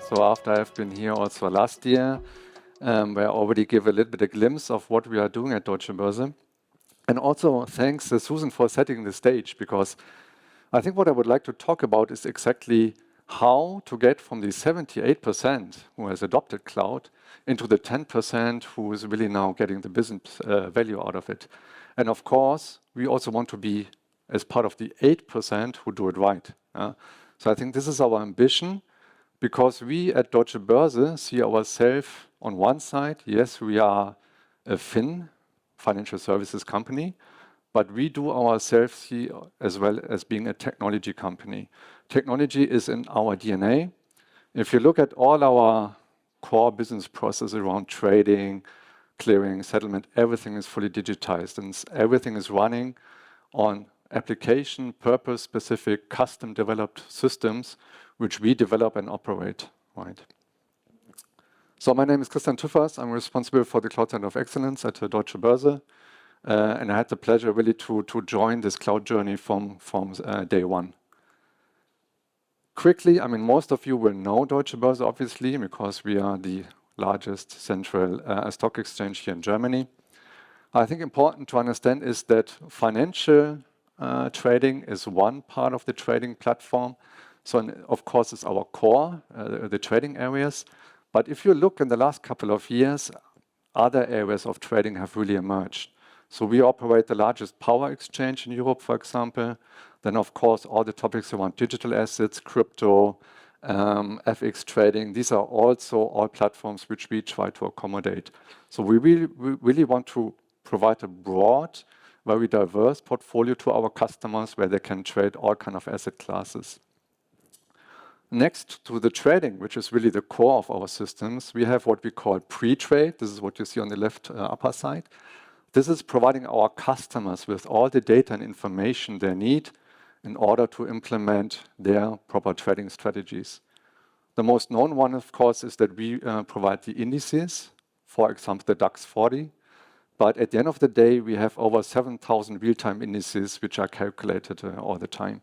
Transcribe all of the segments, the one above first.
So after I've been here also last year, where I already give a little bit of glimpse of what we are doing at Deutsche Börse. And also thanks Susan for setting the stage, because I think what I would like to talk about is exactly how to get from the 78% who has adopted cloud into the 10% who is really now getting the business value out of it. And of course, we also want to be as part of the 8% who do it right. So I think this is our ambition, because we at Deutsche Börse see ourselves on one side, yes, we are a financial services company, but we do ourselves see as well as being a technology company. Technology is in our DNA. If you look at all our core business processes around trading, clearing, settlement, everything is fully digitized and everything is running on application, purpose-specific, custom-developed systems which we develop and operate, right? So my name is Tueffers. I'm responsible for the Cloud Center of Excellence at Deutsche Börse. And I had the pleasure really to join this cloud journey from day one. Quickly, I mean, most of you will know Deutsche Börse, obviously, because we are the largest central stock exchange here in Germany. I think important to understand is that financial trading is one part of the trading platform. So, of course, it's our core, the trading areas. But if you look in the last couple of years, other areas of trading have really emerged. So we operate the largest power exchange in Europe, for example. Then, of course, all the topics around digital assets, crypto, FX trading. These are also all platforms which we try to accommodate. So we really want to provide a broad, very diverse portfolio to our customers where they can trade all kinds of asset classes. Next to the trading, which is really the core of our systems, we have what we call pre-trade. This is what you see on the left upper side. This is providing our customers with all the data and information they need in order to implement their proper trading strategies. The most known one, of course, is that we provide the indices, for example, the DAX 40. But at the end of the day, we have over 7,000 real-time indices which are calculated all the time.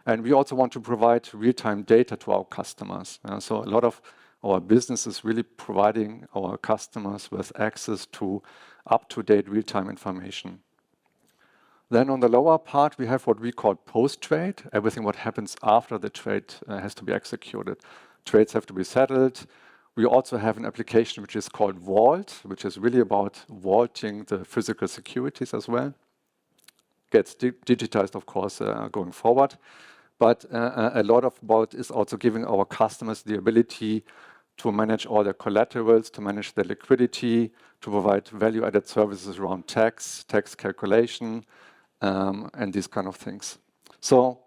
And we also want to provide real-time data to our customers. So a lot of our business is really providing our customers with access to up-to-date real-time information. Then on the lower part, we have what we call post-trade. Everything what happens after the trade has to be executed. Trades have to be settled. We also have an application which is called Vault, which is really about vaulting the physical securities as well. Gets digitized, of course, going forward. But a lot of Vault is also giving our customers the ability to manage all their collaterals, to manage their liquidity, to provide value-added services around tax calculation, and these kind of things. So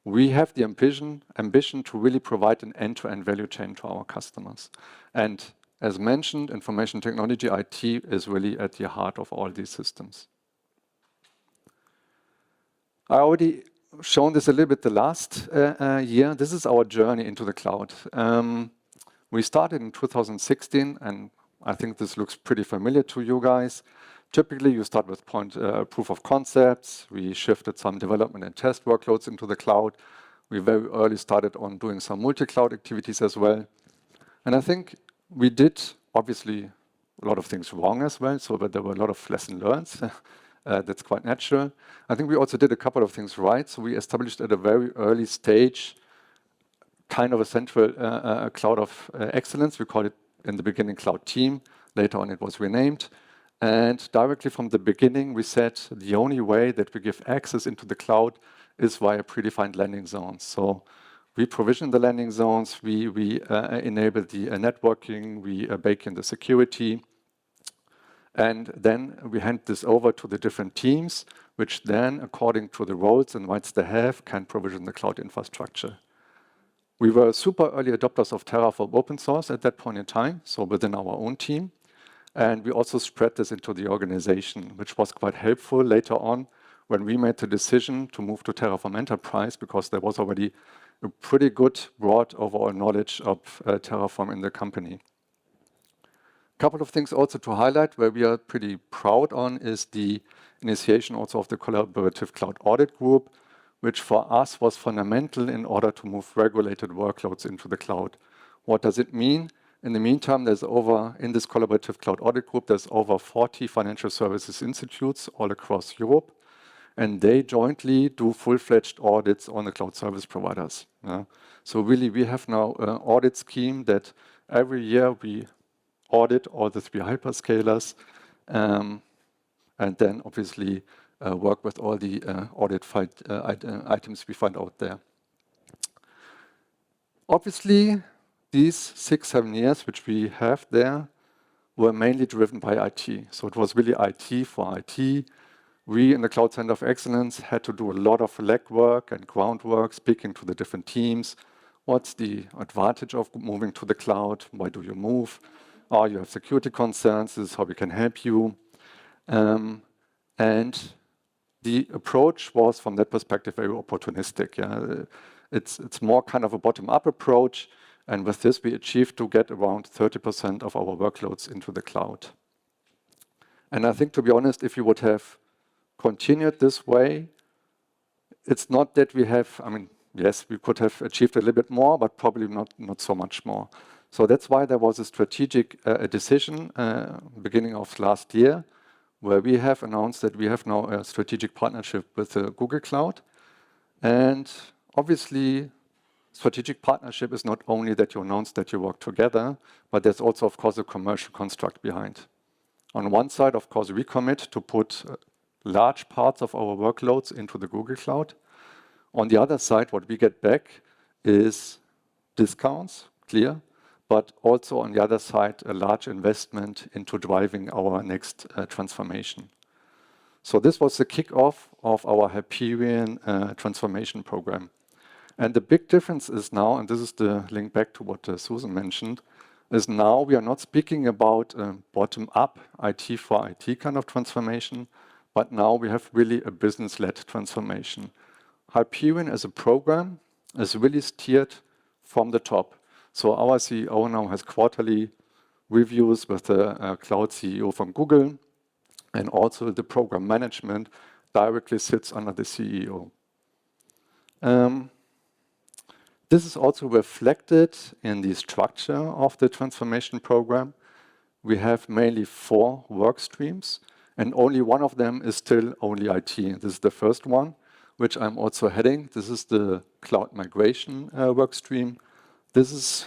we have the ambition to really provide an end-to-end value chain to our customers. And as mentioned, information technology, IT, is really at the heart of all these systems. I already shown this a little bit the last year. This is our journey into the cloud. We started in 2016, and I think this looks pretty familiar to you guys. Typically, you start with proof of concepts. We shifted some development and test workloads into the cloud. We very early started on doing some multi-cloud activities as well. And I think we did, obviously, a lot of things wrong as well, so that there were a lot of lessons learned. That's quite natural. I think we also did a couple of things right. So we established at a very early stage kind of a central cloud of excellence. We called it in the beginning Cloud Team. Later on it was renamed. And directly from the beginning we said the only way that we give access into the cloud is via predefined landing zones. So we provision the landing zones, we enable the networking, we bake in the security. And then we hand this over to the different teams, which then, according to the roles and rights they have, can provision the cloud infrastructure. We were super early adopters of Terraform open source at that point in time, so within our own team. And we also spread this into the organization, which was quite helpful later on when we made the decision to move to Terraform Enterprise, because there was already a pretty good broad overall knowledge of Terraform in the company. couple of things also to highlight where we are pretty proud on is the initiation also of the collaborative cloud audit group, which for us was fundamental in order to move regulated workloads into the cloud. What does it mean? In the meantime, in this collaborative cloud audit group, there's over 40 financial services institutes all across Europe, and they jointly do full-fledged audits on the cloud service providers. So really, we have now an audit scheme that every year we audit all the 3 hyperscalers, and then obviously work with all the audit items we find out there. Obviously, these 6-7 years which we have there were mainly driven by IT. So it was really IT for IT. We in the Cloud Center of Excellence had to do a lot of legwork and groundwork, speaking to the different teams. What's the advantage of moving to the cloud? Why do you move? Oh, you have security concerns. This is how we can help you. And the approach was, from that perspective, very opportunistic. Yeah? It's more kind of a bottom-up approach. And with this, we achieved to get around 30% of our workloads into the cloud. And I think, to be honest, if you would have continued this way, it's not that we have, yes, we could have achieved a little bit more, but probably not so much more. So that's why there was a strategic decision beginning of last year, where we have announced that we have now a strategic partnership with Google Cloud. And obviously, strategic partnership is not only that you announce that you work together, but there's also, of course, a commercial construct behind. On one side, of course, we commit to put large parts of our workloads into the Google Cloud. On the other side, what we get back is discounts, clear, but also on the other side, a large investment into driving our next transformation. So this was the kickoff of our Hyperion transformation program. And the big difference is now, and this is the link back to what Susan mentioned, is now we are not speaking about bottom-up IT for IT kind of transformation, but now we have really a business-led transformation. Hyperion as a program is really steered from the top. So our CEO now has quarterly reviews with the cloud CEO from Google, and also the program management directly sits under the CEO. This is also reflected in the structure of the transformation program. We have mainly 4 work streams, and only one of them is still only IT. This is the first one, which I'm also heading. This is the cloud migration work stream. This is,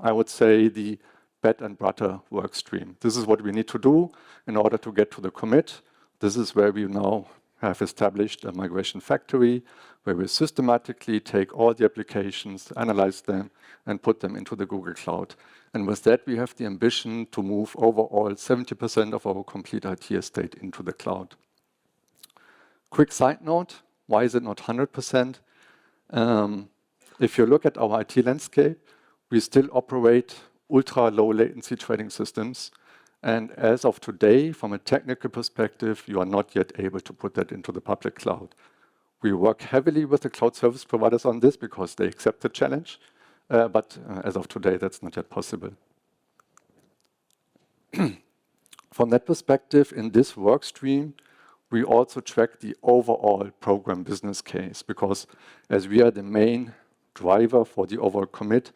I would say, the bread and butter work stream. This is what we need to do in order to get to the commit. This is where we now have established a migration factory, where we systematically take all the applications, analyze them, and put them into the Google Cloud. And with that, we have the ambition to move overall 70% of our complete IT estate into the cloud. Quick side note, why is it not 100%? If you look at our IT landscape, we still operate ultra-low latency trading systems. And as of today, from a technical perspective, you are not yet able to put that into the public cloud. We work heavily with the cloud service providers on this because they accept the challenge. But as of today, that's not yet possible. From that perspective, in this work stream, we also track the overall program business case, because as we are the main driver for the overall commit,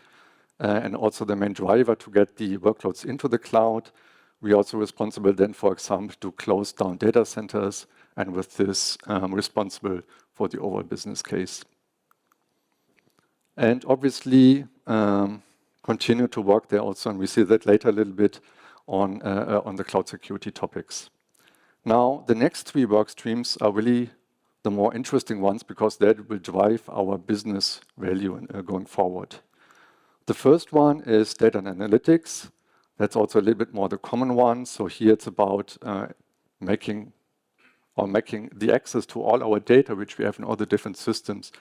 and also the main driver to get the workloads into the cloud, we are also responsible then, for example, to close down data centers, and with this, responsible for the overall business case. And obviously, continue to work there also, and we see that later a little bit on the cloud security topics. Now, the next 3 work streams are really the more interesting ones, because that will drive our business value going forward. The first one is data and analytics. That's also a little bit more the common one. So here it's about making the access to all our data, which we have in all the different systems,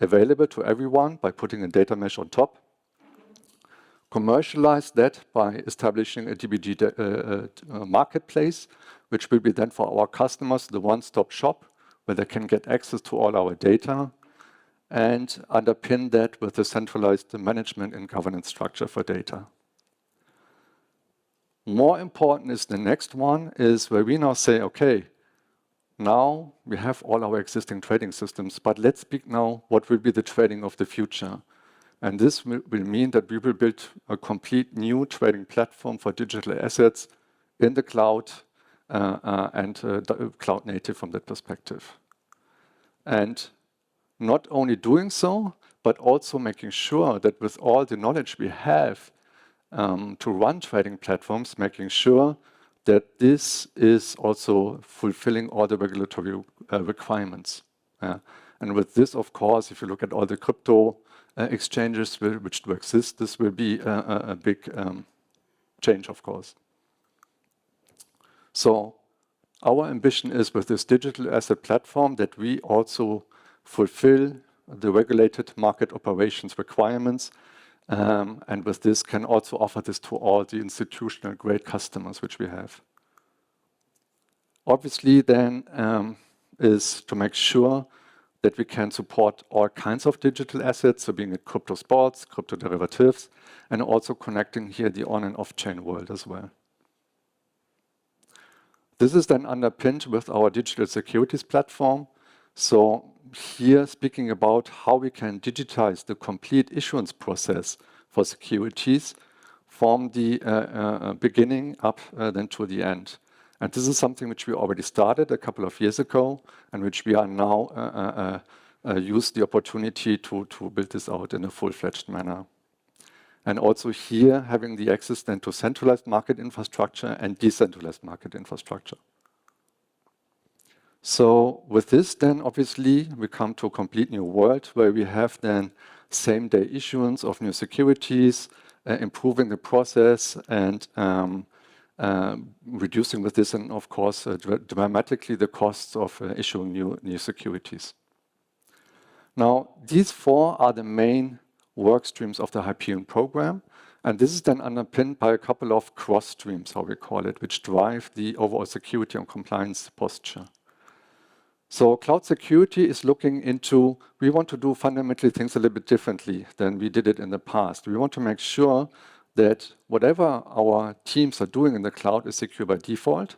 available to everyone by putting a data mesh on top. Commercialize that by establishing a DBG marketplace, which will be then for our customers the one-stop shop where they can get access to all our data, and underpin that with a centralized management and governance structure for data. More important is the next one, is where we now say, okay, now we have all our existing trading systems, but let's speak now what will be the trading of the future. And this will mean that we will build a complete new trading platform for digital assets in the cloud and cloud native from that perspective. And not only doing so, but also making sure that with all the knowledge we have to run trading platforms, making sure that this is also fulfilling all the regulatory requirements. And with this, of course, if you look at all the crypto exchanges which do exist, this will be a big change, of course. So our ambition is with this digital asset platform that we also fulfill the regulated market operations requirements, and with this can also offer this to all the institutional grade customers which we have. Obviously then is to make sure that we can support all kinds of digital assets, so being it crypto sports, crypto derivatives, and also connecting here the on and off chain world as well. This is then underpinned with our digital securities platform. So here speaking about how we can digitize the complete issuance process for securities from the beginning up then to the end. And this is something which we already started a couple of years ago and which we are now use the opportunity to build this out in a full-fledged manner. And also here having the access then to centralized market infrastructure and decentralized market infrastructure. So with this then obviously we come to a complete new world where we have then same-day issuance of new securities, improving the process and reducing with this and of course dramatically the costs of issuing new securities. Now these four are the main work streams of the Hyperion program, and this is then underpinned by a couple of cross streams, how we call it, which drive the overall security and compliance posture. So cloud security is looking into, we want to do fundamentally things a little bit differently than we did it in the past. We want to make sure that whatever our teams are doing in the cloud is secure by default.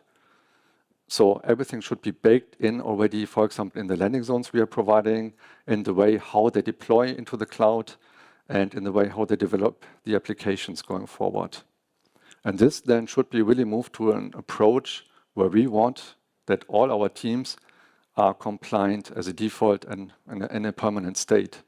So everything should be baked in already, for example, in the landing zones we are providing, in the way how they deploy into the cloud, and in the way how they develop the applications going forward. And this then should be really moved to an approach where we want that all our teams are compliant as a default and in a permanent state.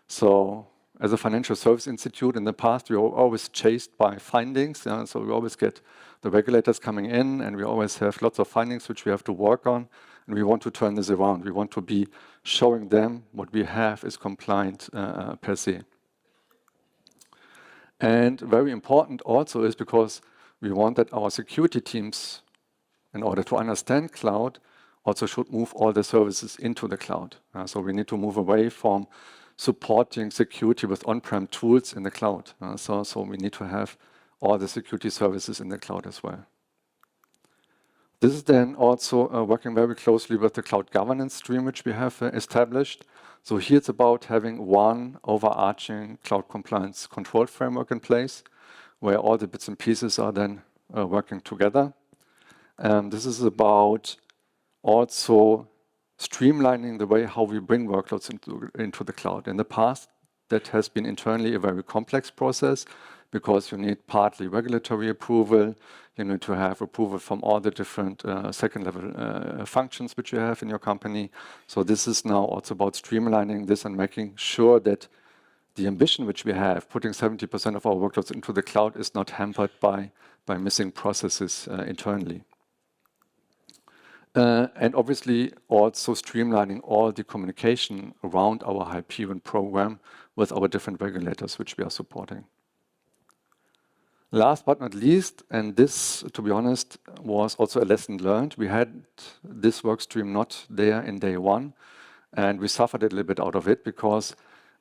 So as a financial service institute in the past, we were always chased by findings. So we always get the regulators coming in and we always have lots of findings which we have to work on. And we want to turn this around. We want to be showing them what we have is compliant per se. And very important also is because we want that our security teams, in order to understand cloud, also should move all the services into the cloud. So we need to move away from supporting security with on-prem tools in the cloud. So we need to have all the security services in the cloud as well. This is then also working very closely with the cloud governance stream, which we have established. So here it's about having one overarching cloud compliance control framework in place, where all the bits and pieces are then working together. This is about also streamlining the way how we bring workloads into the cloud. In the past, that has been internally a very complex process because you need partly regulatory approval, you need to have approval from all the different second-level functions which you have in your company. So this is now also about streamlining this and making sure that the ambition which we have, putting 70% of our workloads into the cloud, is not hampered by missing processes internally. And obviously also streamlining all the communication around our Hyperion program with our different regulators which we are supporting. Last but not least, and this, to be honest, was also a lesson learned. We had this work stream not there in day one, and we suffered a little bit out of it because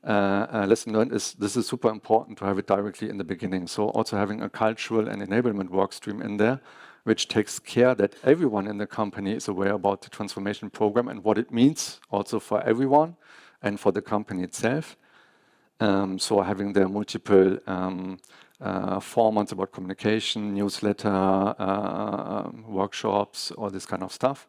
a lesson learned is this is super important to have it directly in the beginning. So also having a cultural and enablement work stream in there, which takes care that everyone in the company is aware about the transformation program and what it means also for everyone and for the company itself. So having the multiple formats about communication, newsletter, workshops, all this kind of stuff.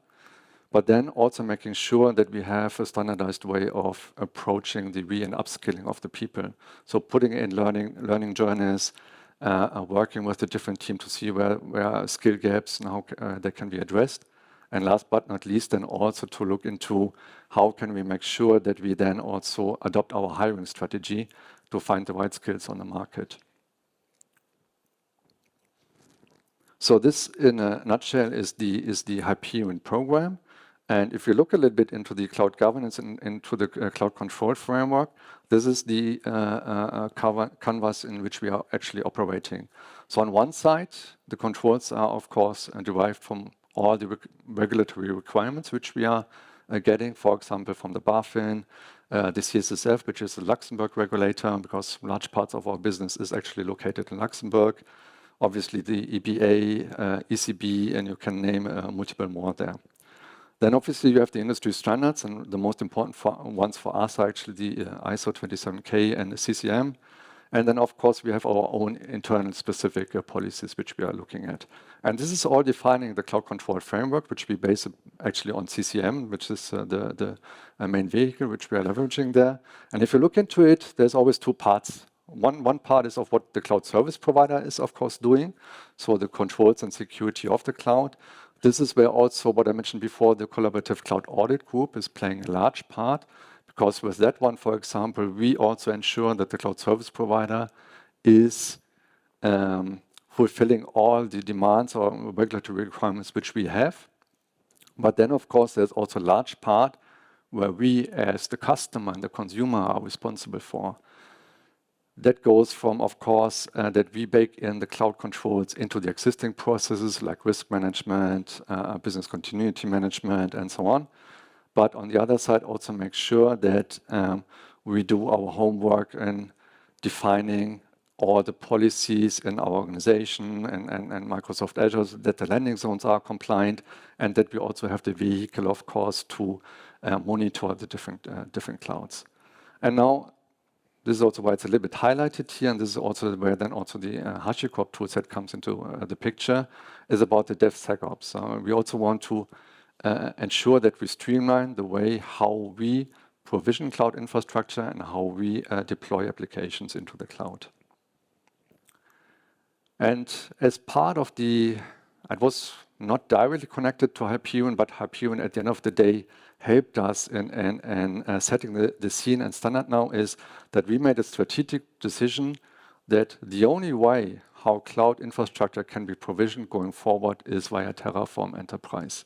But then also making sure that we have a standardized way of approaching the re- and upskilling of the people. So putting in learning journeys, working with the different team to see where are skill gaps and how they can be addressed. And last but not least, then also to look into how can we make sure that we then also adopt our hiring strategy to find the right skills on the market. So this, in a nutshell, is the Hyperion program. And if you look a little bit into the cloud governance and into the cloud control framework, this is the canvas in which we are actually operating. So on one side, the controls are, of course, derived from all the regulatory requirements which we are getting, for example, from the BaFin, the CSSF, which is the Luxembourg regulator, because large parts of our business is actually located in Luxembourg. Obviously, the EBA, ECB, and you can name multiple more there. Then obviously you have the industry standards, and the most important ones for us are actually the ISO 27K and the CCM. And then of course we have our own internal specific policies which we are looking at. And this is all defining the cloud control framework, which we base actually on CCM, which is the main vehicle which we are leveraging there. And if you look into it, there's always two parts. One part is of what the cloud service provider is, of course, doing. So the controls and security of the cloud. This is where also what I mentioned before, the collaborative cloud audit group is playing a large part, because with that one, for example, we also ensure that the cloud service provider is fulfilling all the demands or regulatory requirements which we have. But then, of course, there's also a large part where we, as the customer and the consumer, are responsible for. That goes from, of course, that we bake in the cloud controls into the existing processes like risk management, business continuity management, and so on. But on the other side, also make sure that we do our homework in defining all the policies in our organization and Microsoft Azure, that the landing zones are compliant, and that we also have the vehicle, of course, to monitor the different clouds. And now, this is also why it's a little bit highlighted here, and this is also where then also the HashiCorp toolset comes into the picture, is about the DevSecOps. We also want to ensure that we streamline the way how we provision cloud infrastructure and how we deploy applications into the cloud. And as part of it was not directly connected to Hyperion, but Hyperion at the end of the day helped us in setting the scene and standard now, is that we made a strategic decision that the only way how cloud infrastructure can be provisioned going forward is via Terraform Enterprise.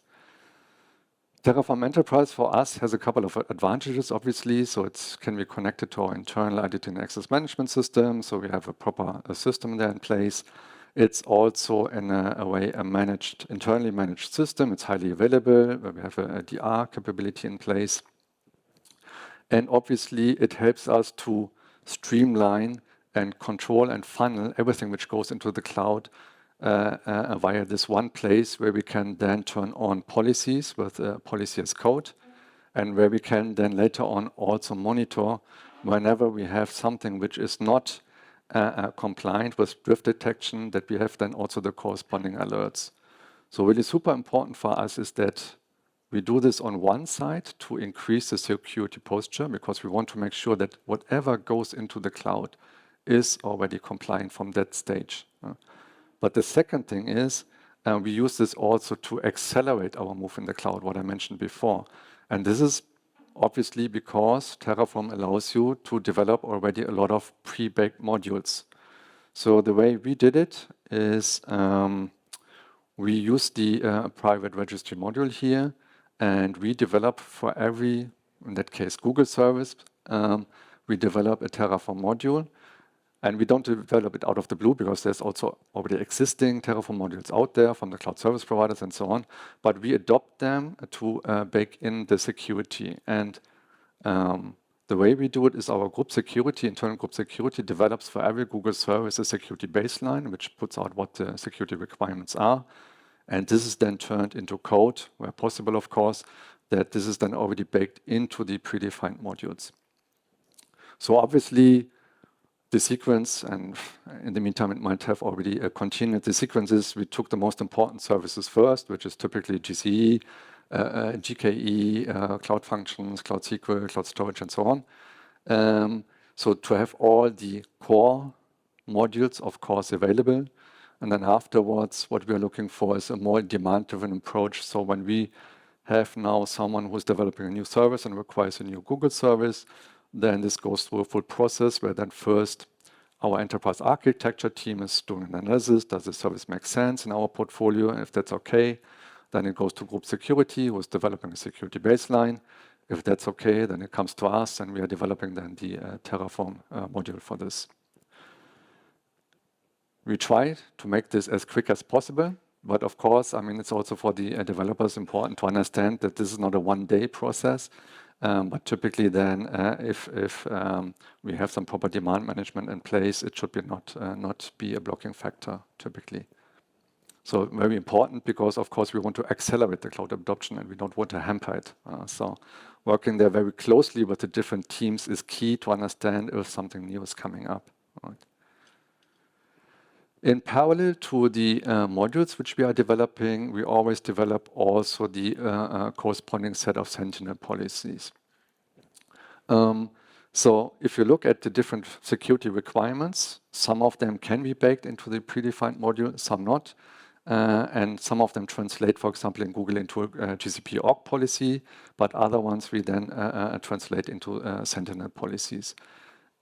Terraform Enterprise for us has a couple of advantages, obviously. So it can be connected to our internal identity and access management system. So we have a proper system there in place. It's also in a way a internally managed system. It's highly available, where we have a DR capability in place. And obviously it helps us to streamline and control and funnel everything which goes into the cloud via this one place, where we can then turn on policies with policy as code, and where we can then later on also monitor whenever we have something which is not compliant with drift detection, that we have then also the corresponding alerts. So really super important for us is that we do this on one side to increase the security posture, because we want to make sure that whatever goes into the cloud is already compliant from that stage. But the second thing is we use this also to accelerate our move in the cloud, what I mentioned before. And this is obviously because Terraform allows you to develop already a lot of pre-baked modules. So the way we did it is we use the private registry module here, and we develop for every, in that case, Google service, we develop a Terraform module. And we don't develop it out of the blue, because there's also already existing Terraform modules out there from the cloud service providers and so on. But we adopt them to bake in the security. And the way we do it is our group security, internal group security, develops for every Google service a security baseline, which puts out what the security requirements are. And this is then turned into code, where possible, of course, that this is then already baked into the predefined modules. So obviously, the sequence, and in the meantime, it might have already continued. The sequence is we took the most important services first, which is typically GCE, GKE, Cloud Functions, Cloud SQL, Cloud Storage, and so on. So to have all the core modules, of course, available. And then afterwards, what we are looking for is a more demand-driven approach. So when we have now someone who's developing a new service and requires a new Google service, then this goes through a full process where then first our enterprise architecture team is doing an analysis. Does the service make sense in our portfolio? And if that's okay, then it goes to group security, who is developing a security baseline. If that's okay, then it comes to us, and we are developing then the Terraform module for this. We try to make this as quick as possible, but of course, I mean, it's also for the developers important to understand that this is not a one-day process. But typically then, if we have some proper demand management in place, it should be not be a blocking factor typically. So very important because, of course, we want to accelerate the cloud adoption and we don't want to hamper it. So working there very closely with the different teams is key to understand if something new is coming up. Right. In parallel to the modules which we are developing, we always develop also the corresponding set of Sentinel policies. So if you look at the different security requirements, some of them can be baked into the predefined module, some not. And some of them translate, for example, in Google into a GCP org policy, but other ones we then translate into Sentinel policies.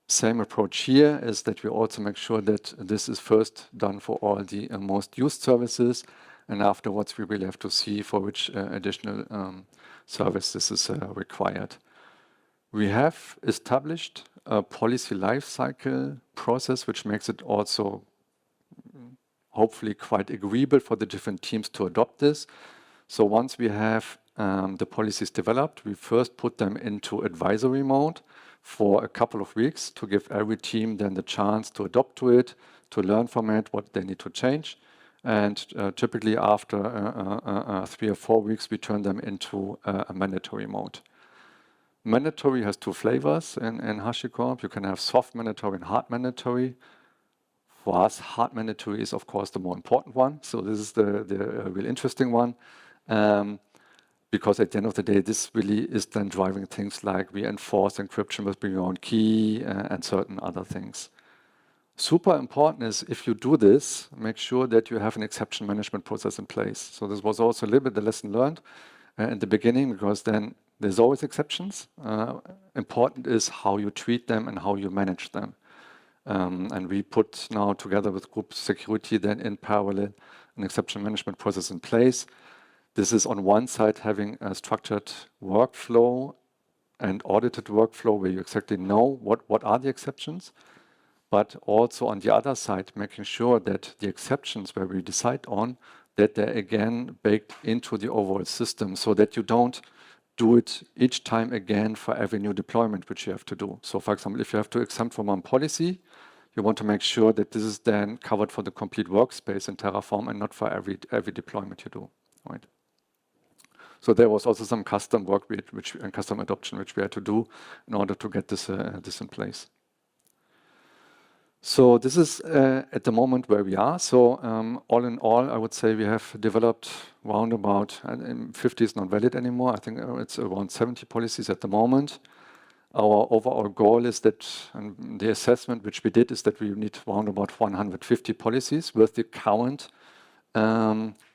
Same approach here is that we also make sure that this is first done for all the most used services, and afterwards we will have to see for which additional service this is required. We have established a policy lifecycle process which makes it also hopefully quite agreeable for the different teams to adopt this. So once we have the policies developed, we first put them into advisory mode for a couple of weeks to give every team then the chance to adopt to it, to learn from it, what they need to change. And typically after 3 or 4 weeks, we turn them into a mandatory mode. Mandatory has 2 flavors in HashiCorp. You can have soft mandatory and hard mandatory. For us, hard mandatory is, of course, the more important one. So this is the real interesting one. Because at the end of the day, this really is then driving things like we enforce encryption with your own key and certain other things. Super important is if you do this, make sure that you have an exception management process in place. So this was also a little bit the lesson learned in the beginning, because then there's always exceptions. Important is how you treat them and how you manage them. And we put now together with group security then in parallel an exception management process in place. This is on one side having a structured workflow and audited workflow where you exactly know what are the exceptions, but also on the other side, making sure that the exceptions where we decide on, that they're again baked into the overall system so that you don't do it each time again for every new deployment which you have to do. So for example, if you have to exempt from one policy, you want to make sure that this is then covered for the complete workspace in Terraform and not for every deployment you do, right? So there was also some custom work and custom adoption which we had to do in order to get this in place. So this is at the moment where we are. So all in all, I would say we have developed round about, 50 is not valid anymore. I think it's around 70 policies at the moment. Our overall goal is that, and the assessment which we did is that we need round about 150 policies with the current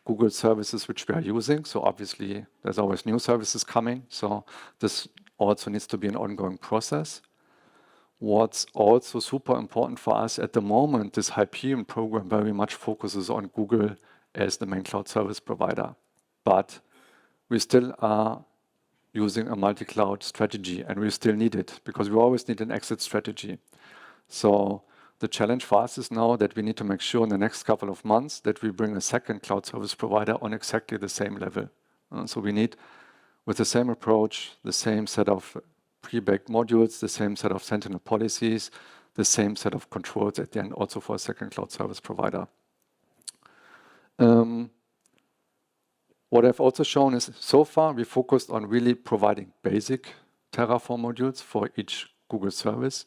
Google services which we are using. So obviously there's always new services coming. So this also needs to be an ongoing process. What's also super important for us at the moment, this Hyperion program very much focuses on Google as the main cloud service provider. But we still are using a multi-cloud strategy, and we still need it because we always need an exit strategy. So the challenge for us is now that we need to make sure in the next couple of months that we bring a second cloud service provider on exactly the same level. So we need, with the same approach, the same set of pre-baked modules, the same set of Sentinel policies, the same set of controls at the end also for a second cloud service provider. What I've also shown is so far we focused on really providing basic Terraform modules for each Google service.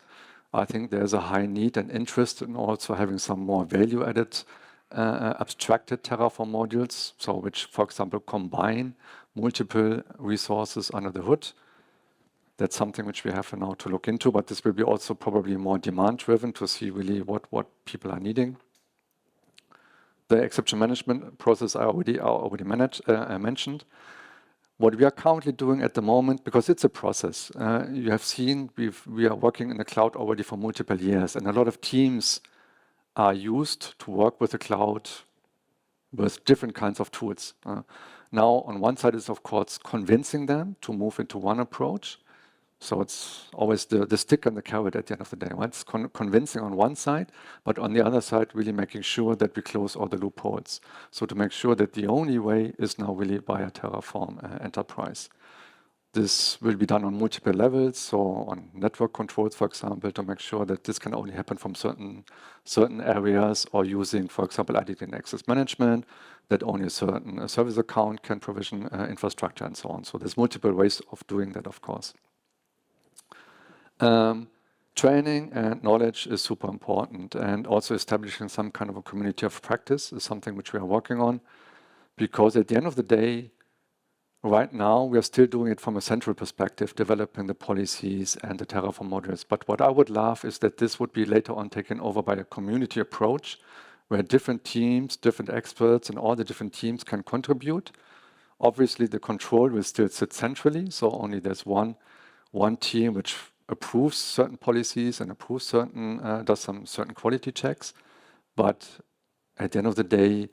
I think there's a high need and interest in also having some more value-added abstracted Terraform modules, so which, for example, combine multiple resources under the hood. That's something which we have now to look into, but this will be also probably more demand-driven to see really what people are needing. The exception management process I already mentioned. What we are currently doing at the moment, because it's a process, you have seen we are working in the cloud already for multiple years, and a lot of teams are used to work with the cloud with different kinds of tools. Now, on one side is, of course, convincing them to move into one approach. So it's always the stick and the carrot at the end of the day. Right? It's convincing on one side, but on the other side, really making sure that we close all the loopholes. So to make sure that the only way is now really via Terraform Enterprise. This will be done on multiple levels, so on network controls, for example, to make sure that this can only happen from certain areas, or using, for example, identity and access management, that only a certain service account can provision infrastructure and so on. So there's multiple ways of doing that, of course. Training and knowledge is super important, and also establishing some kind of a community of practice is something which we are working on, because at the end of the day, right now we are still doing it from a central perspective, developing the policies and the Terraform modules. But what I would love is that this would be later on taken over by a community approach, where different teams, different experts, and all the different teams can contribute. Obviously, the control will still sit centrally, so only there's one team which approves certain policies and approves does some certain quality checks. But at the end of the day,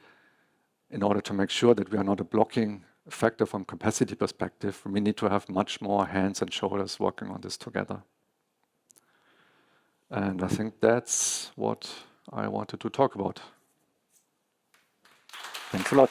in order to make sure that we are not a blocking factor from capacity perspective, we need to have much more hands and shoulders working on this together. And I think that's what I wanted to talk about. Thanks a lot.